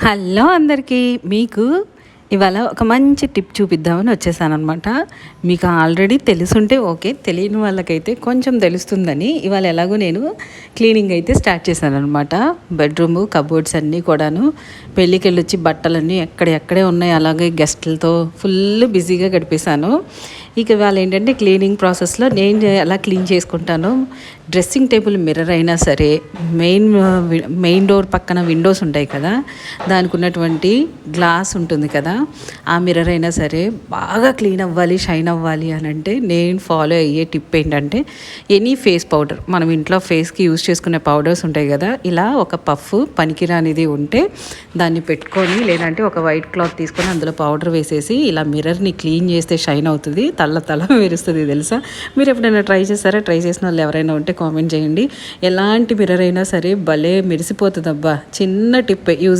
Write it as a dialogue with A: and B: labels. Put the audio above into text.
A: Hello అందరికీ. మీకు ఇవాళ ఒక మంచి టిప్ చూపిద్దామని వచ్చేసానమాట. మీకు ఆల్రెడీ తెలుసుంటే ఓకే, తెలియని వాళ్ళకైతే కొంచెం తెలుస్తుందని ఇవాళ ఎలాగో నేను క్లీనింగ్ అయితే స్టార్ట్ చేశానమాట. బెడ్రూము కబోర్డ్స్ అన్నీ కూడాను పెళ్ళికి వెళ్ళొచ్చి బట్టలన్నీ ఎక్కడెక్కడే ఉన్నాయి, అలాగే గెస్టులతో ఫుల్ బిజీగా గడిపేశాను. ఇక ఇవాళ ఏంటంటే క్లీనింగ్ ప్రాసెస్లో నేను ఎలా క్లీన్ చేసుకుంటానో, డ్రెస్సింగ్ టేబుల్ మిర్రర్ అయినా సరే, మెయిన్ డోర్ పక్కన విండోస్ ఉంటాయి కదా, దానికి ఉన్నటువంటి గ్లాస్ ఉంటుంది కదా, ఆ మిర్రర్ అయినా సరే బాగా క్లీన్ అవ్వాలి, షైన్ అవ్వాలి అని అంటే నేను ఫాలో అయ్యే టిప్ ఏంటంటే, ఎనీ ఫేస్ పౌడర్, మనం ఇంట్లో ఫేస్కి యూజ్ చేసుకునే పౌడర్స్ ఉంటాయి కదా, ఇలా ఒక పఫ్ పనికిరానిది ఉంటే దాన్ని పెట్టుకొని, లేదంటే ఒక వైట్ క్లాత్ తీసుకొని అందులో పౌడర్ వేసేసి ఇలా మిర్రర్ని క్లీన్ చేస్తే షైన్ అవుతుంది, తల మెరుస్తుంది. తెలుసా? మీరు ఎప్పుడైనా ట్రై చేస్తారా? ట్రై చేసిన వాళ్ళు ఎవరైనా ఉంటే కామెంట్ చేయండి. ఎలాంటి మిర్రర్ అయినా సరే భలే మెరిసిపోతుంది అబ్బా. చిన్న టిప్ యూజ్